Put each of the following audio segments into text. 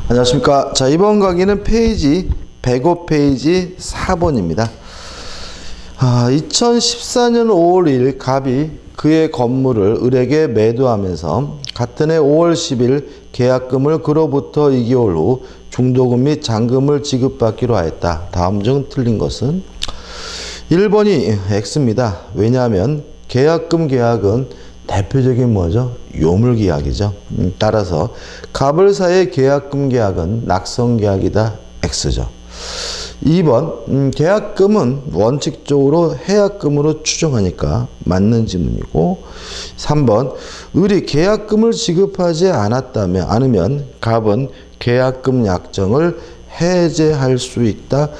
안녕하십니까. 자, 이번 강의는 페이지 105페이지 4번입니다. 2014년 5월 1일 갑이 그의 건물을 을에게 매도하면서 같은 해 5월 10일 계약금을 그로부터 2개월 후 중도금 및 잔금을 지급받기로 하였다. 다음 중 틀린 것은 1번이 X입니다. 왜냐하면 계약금 계약은 대표적인 뭐죠? 요물계약이죠. 따라서 갑을 사이의 계약금 계약은 낙성계약이다. X죠. 2번 계약금은 원칙적으로 해약금으로 추정하니까 맞는 지문이고, 3번 을이 계약금을 지급하지 않으면 갑은 계약금 약정을 해제할 수 있다.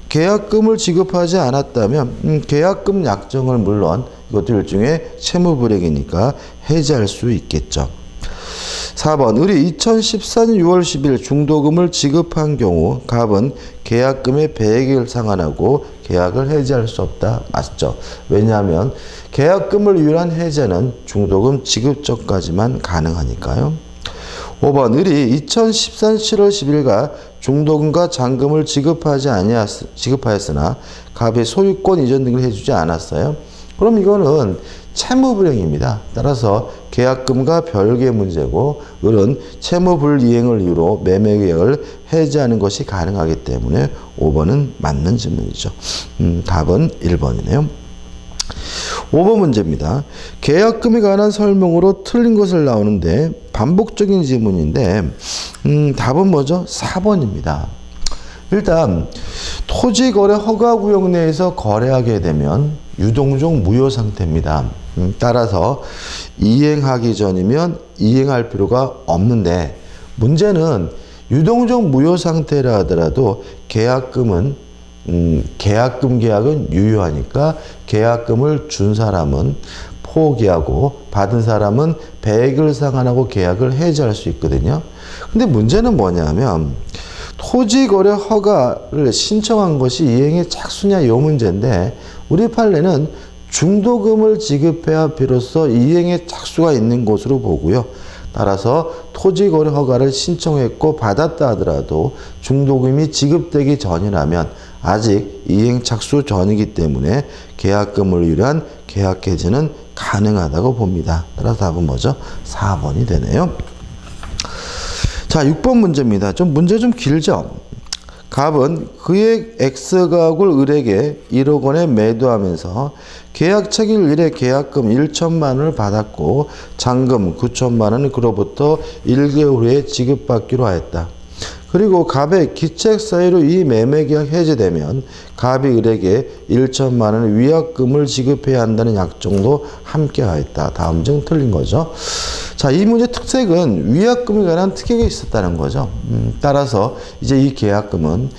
계약금을 지급하지 않았다면 계약금 약정을 물론 이것도 일종의 채무불이익이니까 해제할 수 있겠죠. 4번 을이 2014년 6월 10일 중도금을 지급한 경우 갑은 계약금의 배액을 상환하고 계약을 해제할 수 없다. 맞죠? 왜냐하면 계약금을 위한 해제는 중도금 지급 전까지만 가능하니까요. 5번 을이 2014년 7월 10일가 중도금과 잔금을 지급하였으나 갑이 소유권 이전 등을 해주지 않았어요. 그럼 이거는 채무불이익입니다. 따라서 계약금과 별개의 문제고, 을은 채무불이행을 이유로 매매계약을 해지하는 것이 가능하기 때문에 5번은 맞는 질문이죠. 답은 1번이네요. 5번 문제입니다. 계약금에 관한 설명으로 틀린 것을 나오는데 반복적인 지문인데 답은 뭐죠? 4번입니다. 일단 토지거래 허가구역 내에서 거래하게 되면 유동종 무효 상태입니다. 따라서 이행하기 전이면 이행할 필요가 없는데, 문제는 유동종 무효 상태라 하더라도 계약금은 계약금 계약은 유효하니까 계약금을 준 사람은 포기하고 받은 사람은 배액을 상환하고 계약을 해지할 수 있거든요. 근데 문제는 뭐냐면 토지거래 허가를 신청한 것이 이행의 착수냐 요 문제인데, 우리 판례는 중도금을 지급해야 비로소 이행의 착수가 있는 것으로 보고요. 따라서 토지거래 허가를 신청했고 받았다 하더라도 중도금이 지급되기 전이라면 아직 이행 착수 전이기 때문에 계약금을 위한 계약 해지는 가능하다고 봅니다. 따라서 답은 뭐죠? 4번이 되네요. 자, 6번 문제입니다. 문제 좀 길죠? 갑은 그의 X가옥을 을에게 1억 원에 매도하면서 계약처길 일에 계약금 1천만 원을 받았고 잔금 9천만 원을 그로부터 1개월 후에 지급받기로 하였다. 그리고 갑의 기책 사유로 이 매매계약 해제되면 갑이 을에게 1천만 원의 위약금을 지급해야 한다는 약정도 함께 하였다. 다음 중 틀린 거죠. 자, 이 문제 특색은 위약금에 관한 특약이 있었다는 거죠. 따라서 이제 이 계약금은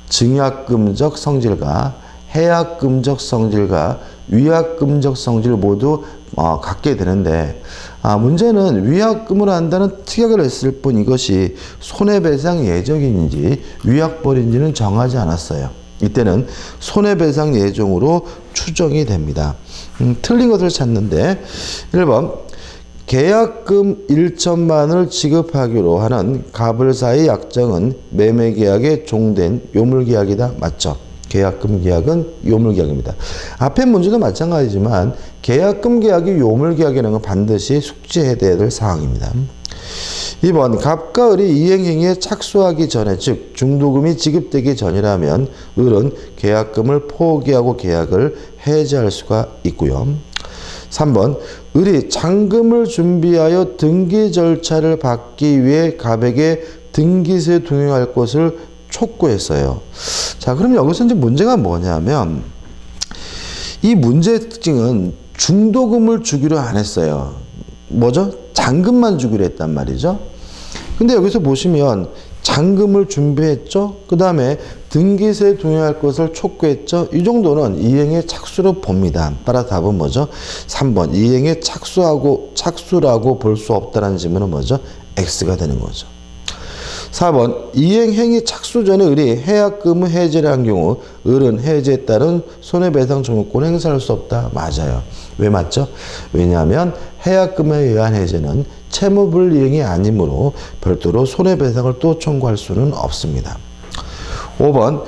증약금적 성질과 해약금적 성질과 위약금적 성질을 모두 갖게 되는데, 문제는 위약금을 한다는 특약을 했을 뿐 이것이 손해배상 예정인지 위약벌인지는 정하지 않았어요. 이때는 손해배상 예정으로 추정이 됩니다. 틀린 것을 찾는데, 1번 계약금 1천만 원을 지급하기로 하는 갑을 사이 약정은 매매계약에 종된 요물계약이다. 맞죠? 계약금 계약은 요물계약입니다. 앞에 문제도 마찬가지지만 계약금 계약이 요물계약이라는 건 반드시 숙지해야 될 사항입니다. 2번 갑과 을이 이행행위에 착수하기 전에, 즉 중도금이 지급되기 전이라면 을은 계약금을 포기하고 계약을 해지할 수가 있고요. 3번 을이 잔금을 준비하여 등기 절차를 받기 위해 갑에게 등기소에 동의할 것을 촉구했어요. 자, 그럼 여기서 이제 문제가 뭐냐면, 이 문제의 특징은 중도금을 주기로 안 했어요. 뭐죠? 잔금만 주기로 했단 말이죠. 근데 여기서 보시면 잔금을 준비했죠. 그 다음에 등기소에 동의할 것을 촉구했죠. 이 정도는 이행의 착수로 봅니다. 따라 답은 뭐죠? 3번 이행의 착수라고 볼 수 없다는 질문은 뭐죠? X가 되는 거죠. 4번 이행행위 착수 전에 을이 해약금을 해제를 한 경우 을은 해제에 따른 손해배상 청구권을 행사할 수 없다. 맞아요. 왜 맞죠? 왜냐하면 해약금에 의한 해제는 채무불이행이 아니므로 별도로 손해배상을 또 청구할 수는 없습니다. 5번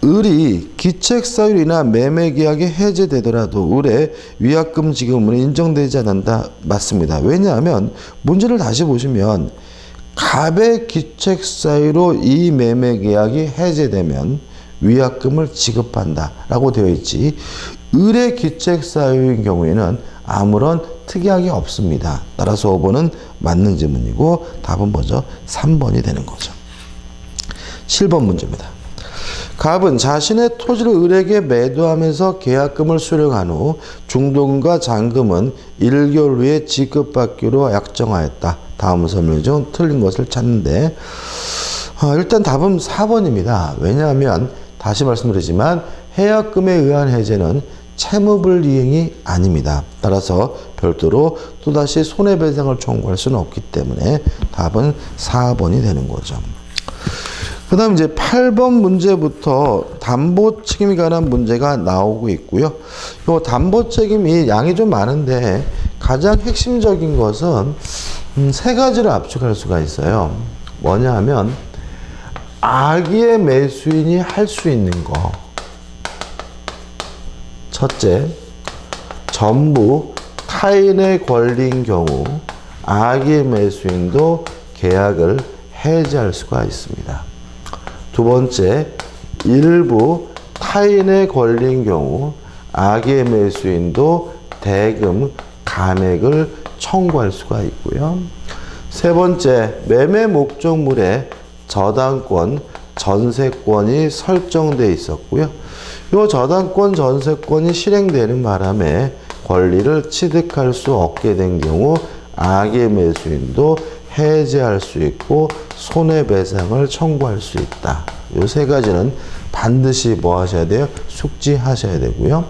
을이 기책사유이나 매매계약이 해제되더라도 을의 위약금 지급은 인정되지 않는다. 맞습니다. 왜냐하면 문제를 다시 보시면 갑의 기책사유로 이 매매계약이 해제되면 위약금을 지급한다 라고 되어 있지, 을의 기책사유인 경우에는 아무런 특이함이 없습니다. 따라서 5번은 맞는 질문이고 답은 뭐죠? 3번이 되는 거죠. 7번 문제입니다. 갑은 자신의 토지를 을에게 매도하면서 계약금을 수령한 후 중도금과 잔금은 1개월 후에 지급받기로 약정하였다. 다음 설명 중 틀린 것을 찾는데 일단 답은 4번입니다. 왜냐하면 다시 말씀드리지만 해약금에 의한 해제는 채무불이행이 아닙니다. 따라서 별도로 또다시 손해배상을 청구할 수는 없기 때문에 답은 4번이 되는 거죠. 그 다음 이제 8번 문제부터 담보 책임에 관한 문제가 나오고 있고요. 이 담보 책임이 양이 좀 많은데 가장 핵심적인 것은 세 가지를 압축할 수가 있어요. 뭐냐 하면 악의의 매수인이 할 수 있는 거. 첫째, 전부 타인의 권리인 경우 악의의 매수인도 계약을 해지할 수가 있습니다. 두 번째, 일부 타인의 권리인 경우 악의 매수인도 대금, 감액을 청구할 수가 있고요. 세 번째, 매매 목적물에 저당권, 전세권이 설정되어 있었고요. 이 저당권, 전세권이 실행되는 바람에 권리를 취득할 수 없게 된 경우 악의 매수인도 해제할 수 있고 손해배상을 청구할 수 있다. 이 세 가지는 반드시 뭐 하셔야 돼요? 숙지하셔야 되고요.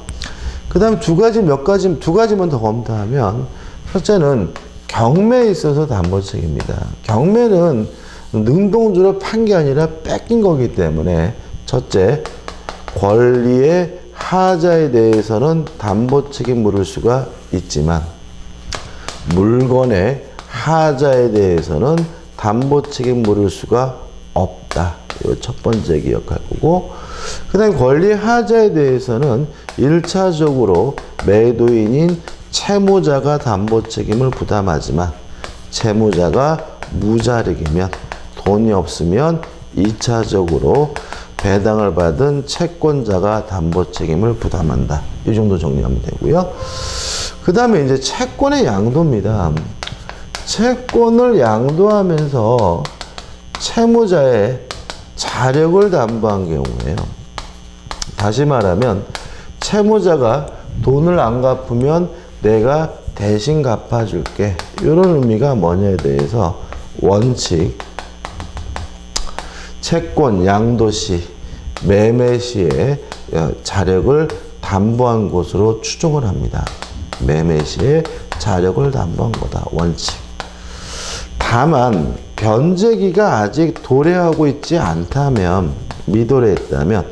그 다음 두 가지만 더 검토하면, 첫째는 경매에 있어서 담보책입니다. 경매는 능동적으로 판 게 아니라 뺏긴 거기 때문에 첫째, 권리의 하자에 대해서는 담보책임 물을 수가 있지만 물건의 하자에 대해서는 담보책임 물을 수가 없다. 이거 첫 번째 기억할 거고, 그 다음에 권리 하자에 대해서는 1차적으로 매도인인 채무자가 담보책임을 부담하지만 채무자가 무자력이면 돈이 없으면 2차적으로 배당을 받은 채권자가 담보책임을 부담한다. 이 정도 정리하면 되고요. 그 다음에 이제 채권의 양도입니다. 채권을 양도하면서 채무자의 자력을 담보한 경우에요. 다시 말하면 채무자가 돈을 안 갚으면 내가 대신 갚아줄게. 이런 의미가 뭐냐에 대해서 원칙, 채권 양도 시, 매매 시에 자력을 담보한 것으로 추정을 합니다. 매매 시에 자력을 담보한 거다. 원칙. 다만 변제기가 아직 도래하고 있지 않다면, 미도래했다면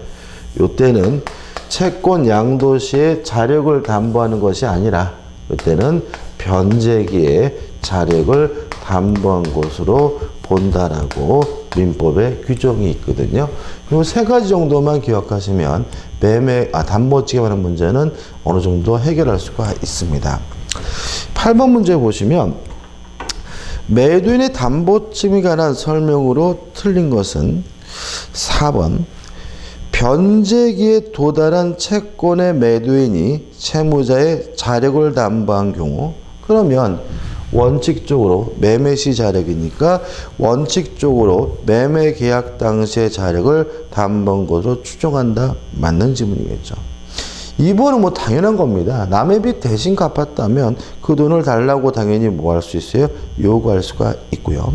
이때는 채권 양도 시에 자력을 담보하는 것이 아니라 이때는 변제기에 자력을 담보한 것으로 본다라고 민법에 규정이 있거든요. 이 세 가지 정도만 기억하시면 담보책임에 관한 문제는 어느 정도 해결할 수가 있습니다. 8번 문제 보시면 매도인의 담보책임에 관한 설명으로 틀린 것은 4번, 변제기에 도달한 채권의 매도인이 채무자의 자력을 담보한 경우, 그러면 원칙적으로 매매시 자력이니까 원칙적으로 매매 계약 당시의 자력을 담보한 것으로 추정한다. 맞는 지문이겠죠. 2번은 뭐 당연한 겁니다. 남의 빚 대신 갚았다면 그 돈을 달라고 당연히 뭐 할 수 있어요? 요구할 수가 있고요.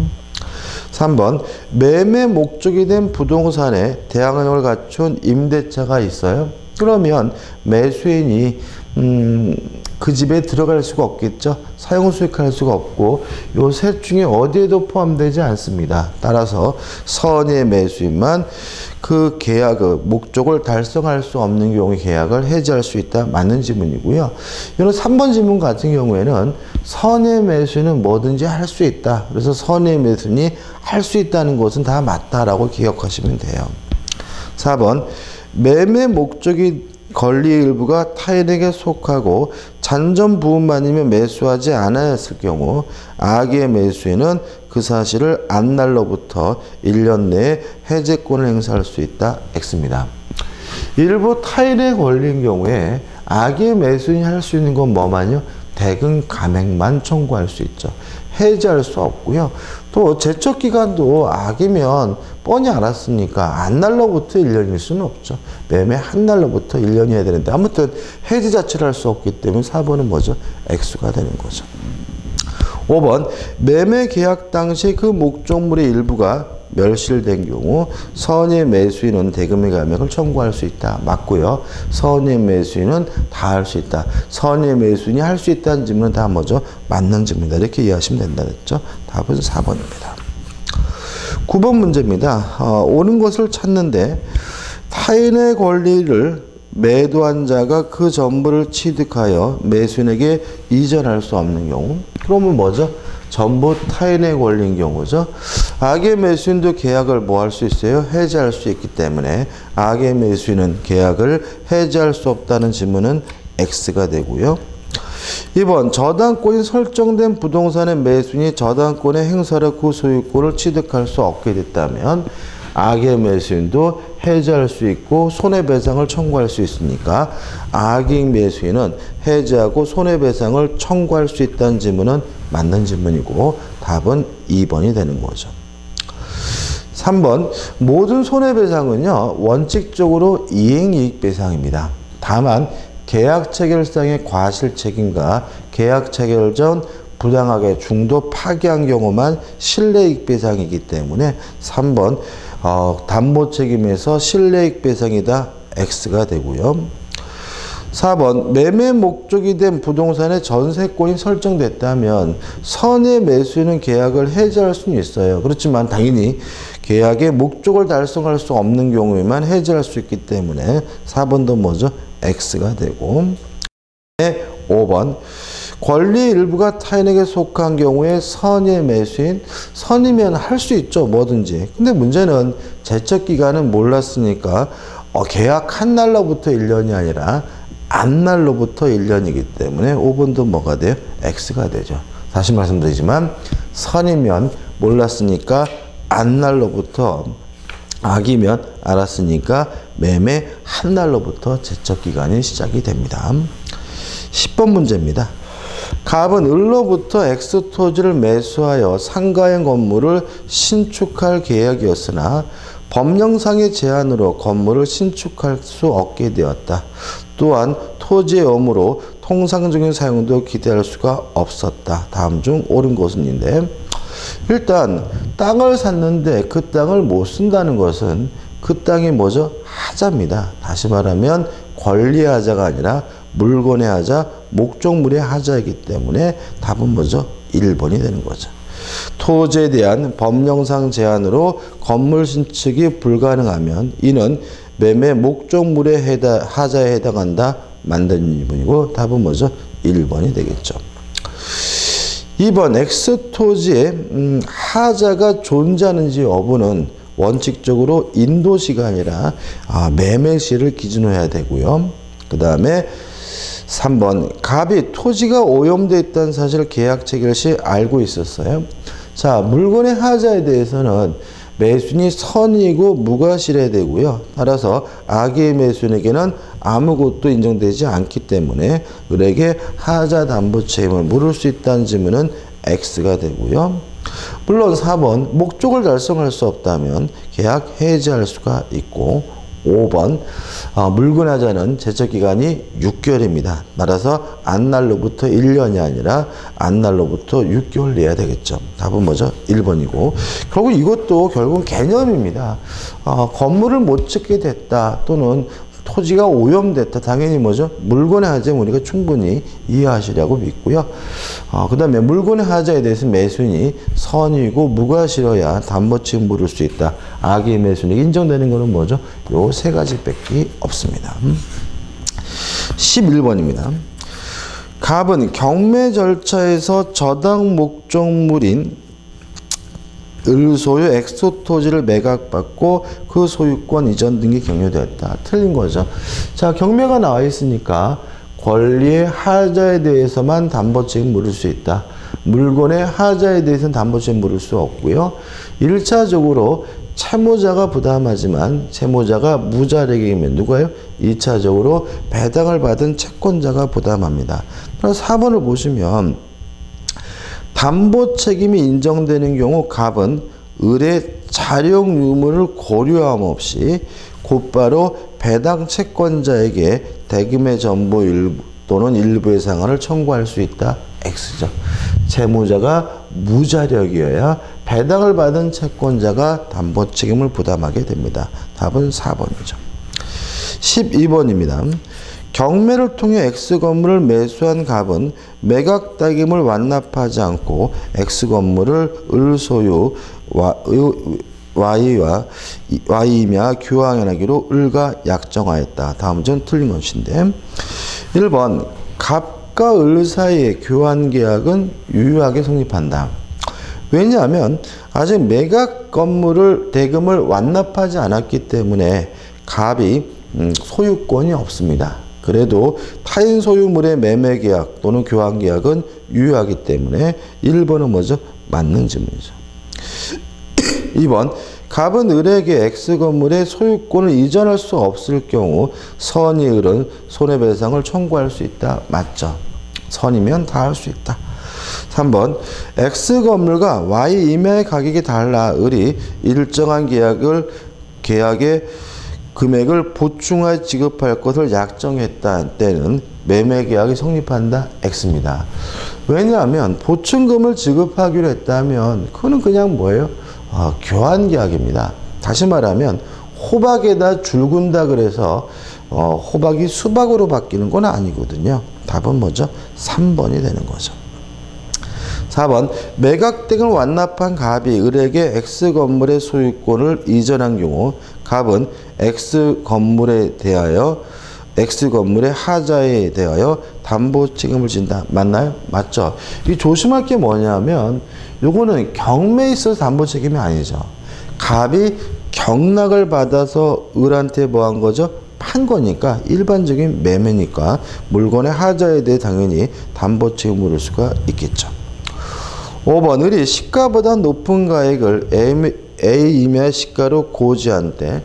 3번, 매매 목적이 된 부동산에 대항력을 갖춘 임대차가 있어요. 그러면 매수인이 그 집에 들어갈 수가 없겠죠. 사용 수익할 수가 없고 요 셋 중에 어디에도 포함되지 않습니다. 따라서 선의 매수인만 그 계약의 목적을 달성할 수 없는 경우에 계약을 해지할 수 있다. 맞는 지문이고요. 이런 3번 지문 같은 경우에는 선의 매수인은 뭐든지 할 수 있다. 그래서 선의 매수인이 할 수 있다는 것은 다 맞다라고 기억하시면 돼요. 4번 매매 목적이 권리의 일부가 타인에게 속하고 잔존 부분만이면 매수하지 않았을 경우 악의 매수인은 그 사실을 안날로부터 1년 내에 해제권을 행사할 수 있다. X입니다. 일부 타인의 권리인 경우에 악의 매수인이 할 수 있는 건 뭐만요? 대금 감액만 청구할 수 있죠. 해지할 수 없고요. 또 제척기간도 악이면 뻔히 알았으니까 안날로부터 1년일 수는 없죠. 매매 한 날로부터 1년이어야 되는데 아무튼 해지 자체를 할 수 없기 때문에 4번은 뭐죠? X가 되는 거죠. 5번 매매 계약 당시 그 목적물의 일부가 멸실된 경우 선의 매수인은 대금의 감액을 청구할 수 있다. 맞고요. 선의 매수인은 다 할 수 있다. 선의 매수인이 할 수 있다는 질문은 다 뭐죠? 맞는 질문이다. 이렇게 이해하시면 된다 그랬죠. 답은 4번입니다. 9번 문제입니다. 옳은 것을 찾는데 타인의 권리를 매도한 자가 그 전부를 취득하여 매수인에게 이전할 수 없는 경우 그러면 뭐죠? 전부 타인의 권리인 경우죠. 악의 매수인도 계약을 뭐 할 수 있어요? 해지할 수 있기 때문에 악의 매수인은 계약을 해지할 수 없다는 질문은 X가 되고요. 2번 저당권이 설정된 부동산의 매수인이 저당권의 행사로 그 소유권을 취득할 수 없게 됐다면 악의 매수인도 해지할 수 있고 손해배상을 청구할 수 있으니까 악의 매수인은 해지하고 손해배상을 청구할 수 있다는 질문은 맞는 질문이고 답은 2번이 되는 거죠. 3번 모든 손해배상은요 원칙적으로 이행이익배상입니다. 다만 계약 체결상의 과실책임과 계약 체결 전 부당하게 중도 파기한 경우만 실내이익배상이기 때문에 3번 담보책임에서 실내이익배상이다. X가 되고요. 4번 매매 목적이 된 부동산의 전세권이 설정됐다면 선의 매수인은 계약을 해지할 수는 있어요. 그렇지만 당연히 계약의 목적을 달성할 수 없는 경우에만 해지할 수 있기 때문에 4번도 뭐죠? X가 되고 5번 권리의 일부가 타인에게 속한 경우에 선의 매수인 선이면 할 수 있죠. 뭐든지. 근데 문제는 제척기간은 몰랐으니까 계약 한 날로부터 1년이 아니라 안날로부터 1년이기 때문에 5번도 뭐가 돼요? X가 되죠. 다시 말씀드리지만 선이면 몰랐으니까 안날로부터 악이면 알았으니까 매매 한 날로부터 제척기간이 시작이 됩니다. 10번 문제입니다. 갑은 을로부터 X 토지를 매수하여 상가형 건물을 신축할 계약이었으나 법령상의 제한으로 건물을 신축할 수 없게 되었다. 또한 토지의 엄으로 통상적인 사용도 기대할 수가 없었다. 다음 중 옳은 것은인데 일단 땅을 샀는데 그 땅을 못 쓴다는 것은 그 땅이 뭐죠? 하자입니다. 다시 말하면 권리의 하자가 아니라 물건의 하자, 목적물의 하자이기 때문에 답은 뭐죠? 1번이 되는 거죠. 토지에 대한 법령상 제한으로 건물 신축이 불가능하면 이는 매매 목적물의 하자에 해당한다. 만든 일본이고 답은 뭐죠? 1번이 되겠죠. 2번 X토지에 하자가 존재하는지 여부는 원칙적으로 인도시가 아니라 매매시를 기준으로 해야 되고요. 그 다음에 3번 갑이 토지가 오염되어 있다는 사실을 계약 체결 시 알고 있었어요. 자, 물건의 하자에 대해서는 매수인이 선이고 무과실해야 되고요. 따라서 악의 매수인에게는 아무것도 인정되지 않기 때문에 을에게 하자 담보 책임을 물을 수 있다는 질문은 X가 되고요. 물론 4번 목적을 달성할 수 없다면 계약 해지할 수가 있고 5번 물건의 하자는 제척기간이 6개월입니다. 따라서 안날로부터 1년이 아니라 안날로부터 6개월 내야 되겠죠. 답은 뭐죠? 1번이고 결국 이것도 결국은 개념입니다. 건물을 못 짓게 됐다 또는 토지가 오염됐다. 당연히 뭐죠? 물권의 하자는 우리가 충분히 이해하시라고 믿고요. 그 다음에 물권의 하자에 대해서 매수인이 선이고 무과실어야 담보책임 물을 수 있다. 악의 매수인이 인정되는 것은 뭐죠? 요 세 가지밖에 없습니다. 11번입니다. 갑은 경매 절차에서 저당 목적물인 을소유 엑소토지를 매각받고 그 소유권 이전 등이 경료되었다. 틀린 거죠. 자, 경매가 나와 있으니까 권리의 하자에 대해서만 담보책임 물을 수 있다. 물건의 하자에 대해서는 담보책임 물을 수 없고요. 1차적으로 채무자가 부담하지만 채무자가 무자력이면 누가요? 2차적으로 배당을 받은 채권자가 부담합니다. 그래서 4번을 보시면 담보 책임이 인정되는 경우 갑은 을의 자력 유무를 고려함 없이 곧바로 배당 채권자에게 대금의 전부 또는 일부의 상환을 청구할 수 있다. X죠. 채무자가 무자력이어야 배당을 받은 채권자가 담보 책임을 부담하게 됩니다. 답은 4번이죠. 12번입니다. 경매를 통해 X건물을 매수한 갑은 매각 대금을 완납하지 않고 X건물을 을소유 Y이며 교환하기로 을과 약정하였다. 다음 전 틀린 것인데 1번 갑과 을 사이의 교환 계약은 유효하게 성립한다. 왜냐하면 아직 매각 건물을 대금을 완납하지 않았기 때문에 갑이 소유권이 없습니다. 그래도 타인 소유물의 매매 계약 또는 교환 계약은 유효하기 때문에 1번은 뭐죠? 맞는 질문이죠. 2번 갑은 을에게 X건물의 소유권을 이전할 수 없을 경우 선이 을은 손해배상을 청구할 수 있다. 맞죠? 선이면 다 할 수 있다. 3번 X건물과 Y 이면의 가격이 달라 을이 일정한 계약의 금액을 보충하여 지급할 것을 약정했다 때는 매매계약이 성립한다. X입니다. 왜냐하면 보충금을 지급하기로 했다면 그거는 그냥 뭐예요? 교환계약입니다. 다시 말하면 호박에다 줄 긋는다 그래서 호박이 수박으로 바뀌는 건 아니거든요. 답은 뭐죠? 3번이 되는 거죠. 4번 매각 대금을 완납한 갑이 을에게 X건물의 소유권을 이전한 경우 갑은 X건물에 대하여 X건물의 하자에 대하여 담보 책임을 진다. 맞나요? 맞죠? 이 조심할 게 뭐냐면 요거는 경매에 있어서 담보 책임이 아니죠. 갑이 경락을 받아서 을한테 뭐 한 거죠? 판 거니까 일반적인 매매니까 물건의 하자에 대해 당연히 담보 책임을 물을 수가 있겠죠. 5번 을이 시가보다 높은 가액을 A 이면 시가로 고지한 때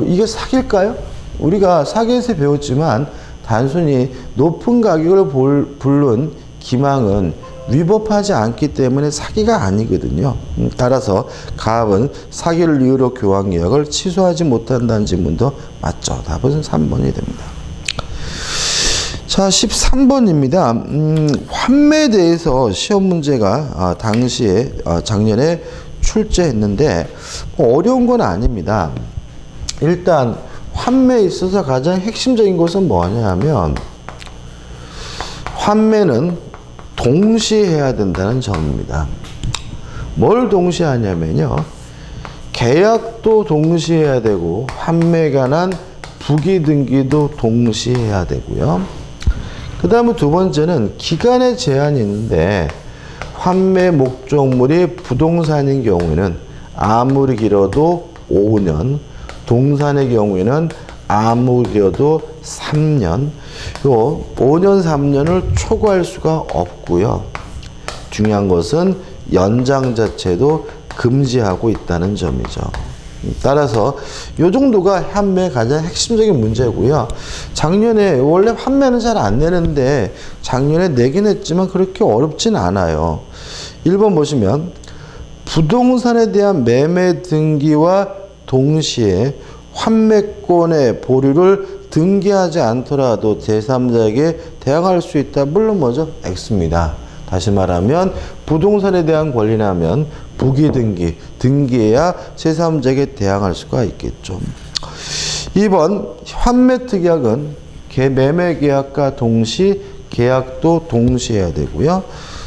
이게 사기일까요? 우리가 사기에서 배웠지만 단순히 높은 가격을 부른 기망은 위법하지 않기 때문에 사기가 아니거든요. 따라서 갑은 사기를 이유로 교환계약을 취소하지 못한다는 질문도 맞죠. 답은 3번이 됩니다. 자, 13번입니다. 환매에 대해서 시험 문제가 당시에 작년에 출제했는데 어려운 건 아닙니다. 일단 환매에 있어서 가장 핵심적인 것은 뭐냐 하면 환매는 동시에 해야 된다는 점입니다. 뭘 동시에 하냐면요. 계약도 동시에 해야 되고 환매에 관한 부기등기도 동시에 해야 되고요. 그 다음에 두 번째는 기간의 제한이 있는데 환매 목적물이 부동산인 경우에는 아무리 길어도 5년, 동산의 경우에는 아무리 길어도 3년, 요 5년, 3년을 초과할 수가 없고요. 중요한 것은 연장 자체도 금지하고 있다는 점이죠. 따라서 요 정도가 환매의 가장 핵심적인 문제고요. 작년에 원래 환매는 잘 안 내는데 작년에 내긴 했지만 그렇게 어렵진 않아요. 1번 보시면 부동산에 대한 매매 등기와 동시에 환매권의 보류를 등기하지 않더라도 제3자에게 대항할 수 있다. 물론 뭐죠? X입니다. 다시 말하면 부동산에 대한 권리라면 부기등기, 등기해야 제3자에게 대항할 수가 있겠죠. 2번 환매특약은 매매계약과 동시 계약도 동시에 해야 되고요.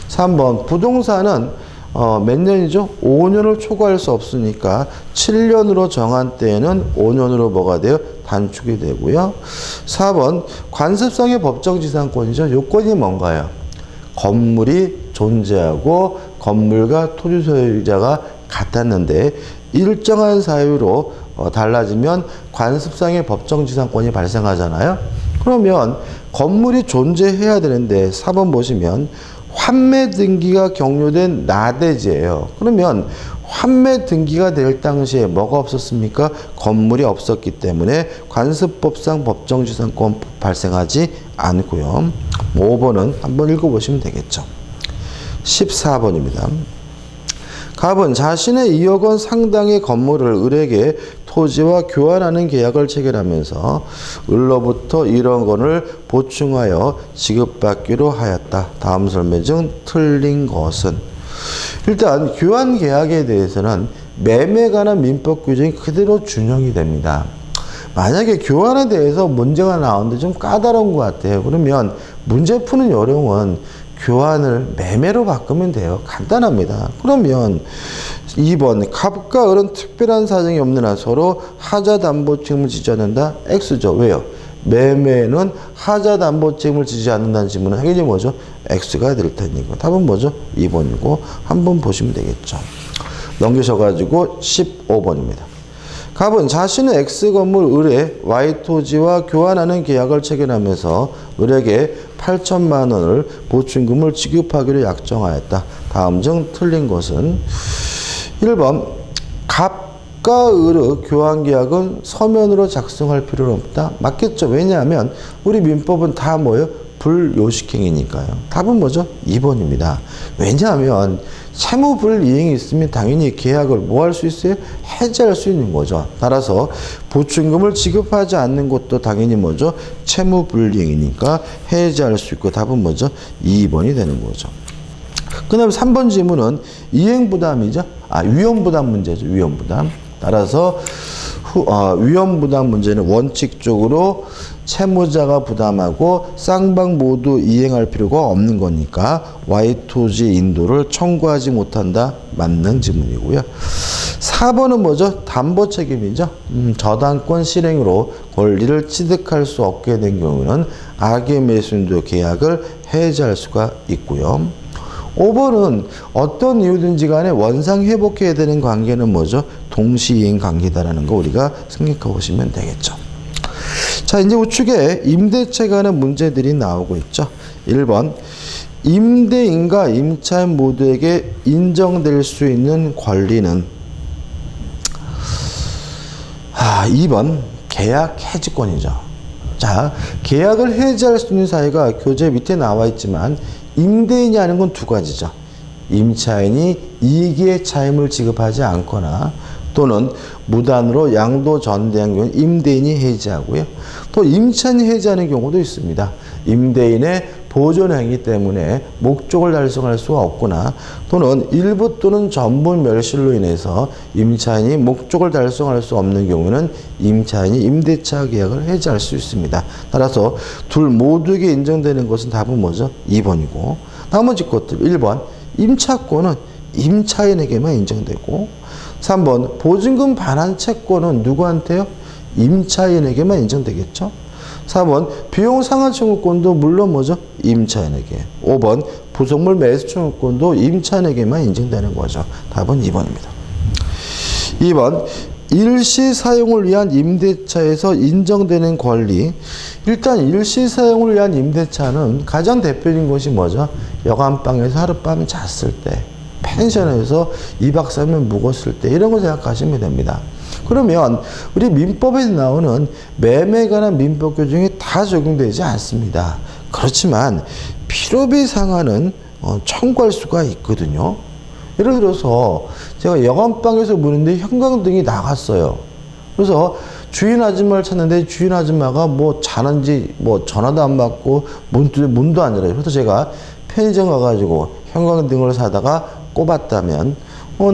3번 부동산은 몇 년이죠? 5년을 초과할 수 없으니까 7년으로 정한 때에는 5년으로 뭐가 돼요? 단축이 되고요. 4번 관습상의 법정지상권이죠. 요건이 뭔가요? 건물이 존재하고 건물과 토지 소유자가 같았는데 일정한 사유로 달라지면 관습상의 법정지상권이 발생하잖아요. 그러면 건물이 존재해야 되는데 4번 보시면 환매 등기가 격려된 나대지예요. 그러면 환매 등기가 될 당시에 뭐가 없었습니까? 건물이 없었기 때문에 관습법상 법정지상권 발생하지 않고요. 5번은 한번 읽어보시면 되겠죠. 14번입니다. 갑은 자신의 2억 원 상당의 건물을 을에게 토지와 교환하는 계약을 체결하면서 을로부터 1억 원을 보충하여 지급받기로 하였다. 다음 설명 중 틀린 것은? 일단 교환 계약에 대해서는 매매에 관한 민법 규정이 그대로 준용이 됩니다. 만약에 교환에 대해서 문제가 나오는데 좀 까다로운 것 같아요. 그러면 문제 푸는 요령은 교환을 매매로 바꾸면 돼요. 간단합니다. 그러면 2번 갑과 을은 특별한 사정이 없는 한 서로 하자담보 책임을 지지 않는다. X죠. 왜요? 매매는 하자담보 책임을 지지 않는다는 질문은 당연히 뭐죠? X가 될 테니까. 답은 뭐죠? 2번이고 한번 보시면 되겠죠. 넘기셔가지고 15번입니다. 갑은 자신의 X건물 을에 Y토지와 교환하는 계약을 체결하면서 을에게 8천만 원을 보충금을 지급하기로 약정하였다. 다음 중 틀린 것은? 1번 갑과 을의 교환계약은 서면으로 작성할 필요는 없다. 맞겠죠. 왜냐하면 우리 민법은 다 뭐예요? 불요식행위니까요. 답은 뭐죠? 2번입니다. 왜냐하면 채무불이행이 있으면 당연히 계약을 뭐 할 수 있어요? 해지할 수 있는 거죠. 따라서 보충금을 지급하지 않는 것도 당연히 뭐죠? 채무불이행이니까 해지할 수 있고 답은 뭐죠? 2번이 되는 거죠. 그 다음에 3번 질문은 이행부담이죠. 위험부담 문제죠. 위험부담. 따라서 위험부담 문제는 원칙적으로 채무자가 부담하고 쌍방 모두 이행할 필요가 없는 거니까 Y토지 인도를 청구하지 못한다. 맞는 질문이고요. 4번은 뭐죠? 담보 책임이죠. 저당권 실행으로 권리를 취득할 수 없게 된 경우는 악의 매수인도 계약을 해지할 수가 있고요. 5번은 어떤 이유든지 간에 원상 회복해야 되는 관계는 뭐죠? 동시이행 관계다라는 거 우리가 생각해 보시면 되겠죠. 자, 이제 우측에 임대차에 관한 문제들이 나오고 있죠. 1번 임대인과 임차인 모두에게 인정될 수 있는 권리는? 2번 계약 해지권이죠. 자, 계약을 해지할 수 있는 사유가 교재 밑에 나와 있지만 임대인이 하는 건 두 가지죠. 임차인이 이익의 차임을 지급하지 않거나 또는 무단으로 양도 전대한 경우는 임대인이 해지하고요. 또 임차인이 해지하는 경우도 있습니다. 임대인의 보존행위 때문에 목적을 달성할 수가 없거나 또는 일부 또는 전부 멸실로 인해서 임차인이 목적을 달성할 수 없는 경우는 임차인이 임대차 계약을 해지할 수 있습니다. 따라서 둘 모두에게 인정되는 것은 답은 뭐죠? 2번이고 나머지 것들 1번 임차권은 임차인에게만 인정되고 3번 보증금 반환 채권은 누구한테요? 임차인에게만 인정되겠죠. 4번 비용 상환 청구권도 물론 뭐죠? 임차인에게. 5번 부속물 매수 청구권도 임차인에게만 인정되는 거죠. 답은 2번입니다. 2번 일시 사용을 위한 임대차에서 인정되는 권리. 일단 일시 사용을 위한 임대차는 가장 대표적인 것이 뭐죠? 여관방에서 하룻밤 잤을 때, 펜션에서 2박 3일 묵었을 때 이런 거 생각하시면 됩니다. 그러면 우리 민법에서 나오는 매매에 관한 민법 규정이 다 적용되지 않습니다. 그렇지만 필요비 상한은 청구할 수가 있거든요. 예를 들어서 제가 여관방에서 무는데 형광등이 나갔어요. 그래서 주인 아줌마를 찾는데 주인 아줌마가 뭐 자는지 뭐 전화도 안 받고 문도 안 열어요. 그래서 제가 편의점 가가지고 형광등을 사다가 꼽았다면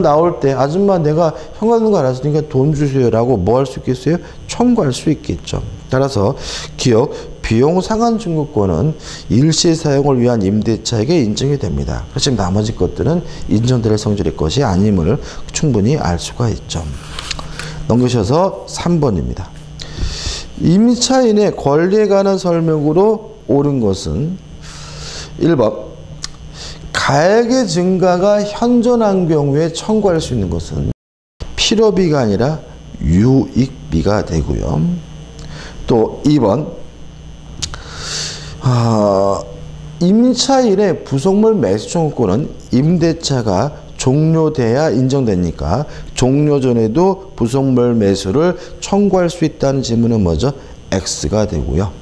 나올 때 아줌마 내가 현관등록 안 했으니까 돈 주세요라고 뭐 할 수 있겠어요? 청구할 수 있겠죠. 따라서 기억 비용 상환 증거권은 일시 사용을 위한 임대차에게 인정이 됩니다. 그렇지만 나머지 것들은 인정될 성질의 것이 아님을 충분히 알 수가 있죠. 넘기셔서 3번입니다. 임차인의 권리에 관한 설명으로 옳은 것은 1번 가액의 증가가 현존한 경우에 청구할 수 있는 것은 필요비가 아니라 유익비가 되고요. 또 2번 임차인의 부속물 매수 청구권은 임대차가 종료돼야 인정되니까 종료 전에도 부속물 매수를 청구할 수 있다는 지문은 뭐죠? X가 되고요.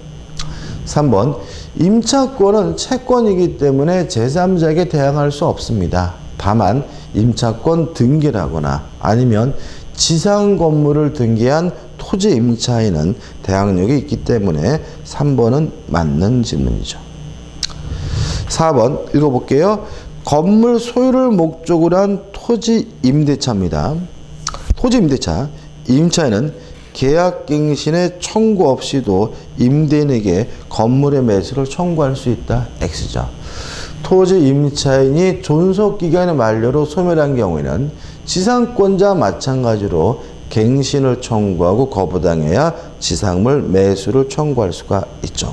3번 임차권은 채권이기 때문에 제3자에게 대항할 수 없습니다. 다만 임차권 등기를 하거나 아니면 지상 건물을 등기한 토지 임차인은 대항력이 있기 때문에 3번은 맞는 질문이죠. 4번 읽어볼게요. 건물 소유를 목적으로 한 토지 임대차입니다. 토지 임대차, 임차인은 계약갱신의 청구 없이도 임대인에게 건물의 매수를 청구할 수 있다. X죠. 토지 임차인이 존속기간의 만료로 소멸한 경우에는 지상권자와 마찬가지로 갱신을 청구하고 거부당해야 지상물 매수를 청구할 수가 있죠.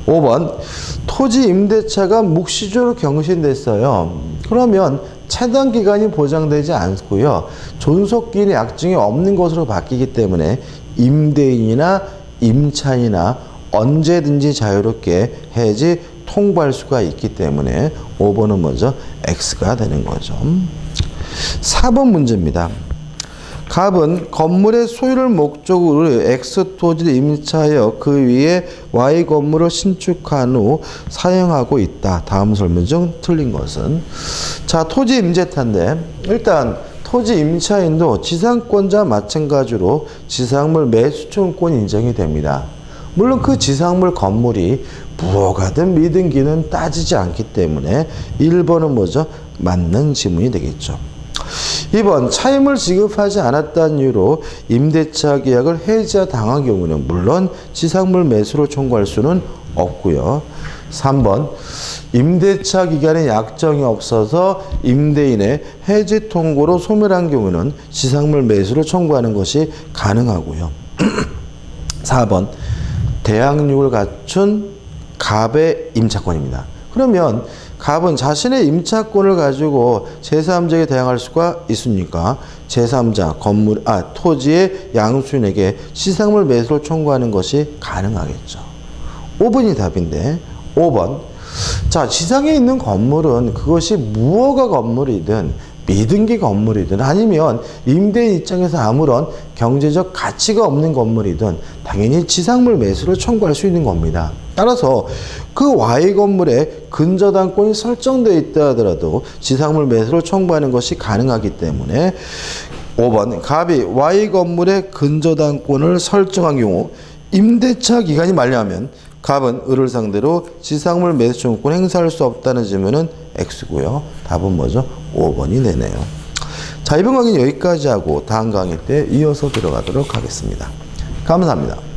5번 토지 임대차가 묵시적으로 경신됐어요. 그러면 차단 기간이 보장되지 않고요. 존속기간의 약정이 없는 것으로 바뀌기 때문에 임대인이나 임차인이나 언제든지 자유롭게 해지 통보할 수가 있기 때문에 5번은 뭐죠? X가 되는 거죠. 4번 문제입니다. 갑은 건물의 소유를 목적으로 X 토지를 임차하여 그 위에 Y 건물을 신축한 후 사용하고 있다. 다음 설명 중 틀린 것은? 자, 토지 임대차인데 일단 토지 임차인도 지상권자와 마찬가지로 지상물 매수청구권 인정이 됩니다. 물론 그 지상물 건물이 무허가든 미등기는 따지지 않기 때문에 1번은 뭐죠? 맞는 지문이 되겠죠. 2번 차임을 지급하지 않았다는 이유로 임대차 계약을 해지하 당한 경우는 물론 지상물 매수로 청구할 수는 없고요. 3번 임대차 기간에 약정이 없어서 임대인의 해지 통고로 소멸한 경우는 지상물 매수를 청구하는 것이 가능하고요. 4번 대항력을 갖춘 갑의 임차권입니다. 그러면 갑은 자신의 임차권을 가지고 제3자에게 대항할 수가 있습니까? 제3자, 토지의 양수인에게 지상물 매수를 청구하는 것이 가능하겠죠. 5번이 답인데 5번 자, 지상에 있는 건물은 그것이 무허가 건물이든 미등기 건물이든 아니면 임대인 입장에서 아무런 경제적 가치가 없는 건물이든 당연히 지상물 매수를 청구할 수 있는 겁니다. 따라서 그 Y 건물에 근저당권이 설정되어 있다 하더라도 지상물 매수를 청구하는 것이 가능하기 때문에 5번 갑이 Y 건물에 근저당권을 설정한 경우 임대차 기간이 만료하면 갑은 을을 상대로 지상물 매수 청구권 행사할 수 없다는 질문은 X고요. 답은 뭐죠? 5번이 되네요. 자, 이번 강의는 여기까지 하고 다음 강의 때 이어서 들어가도록 하겠습니다. 감사합니다.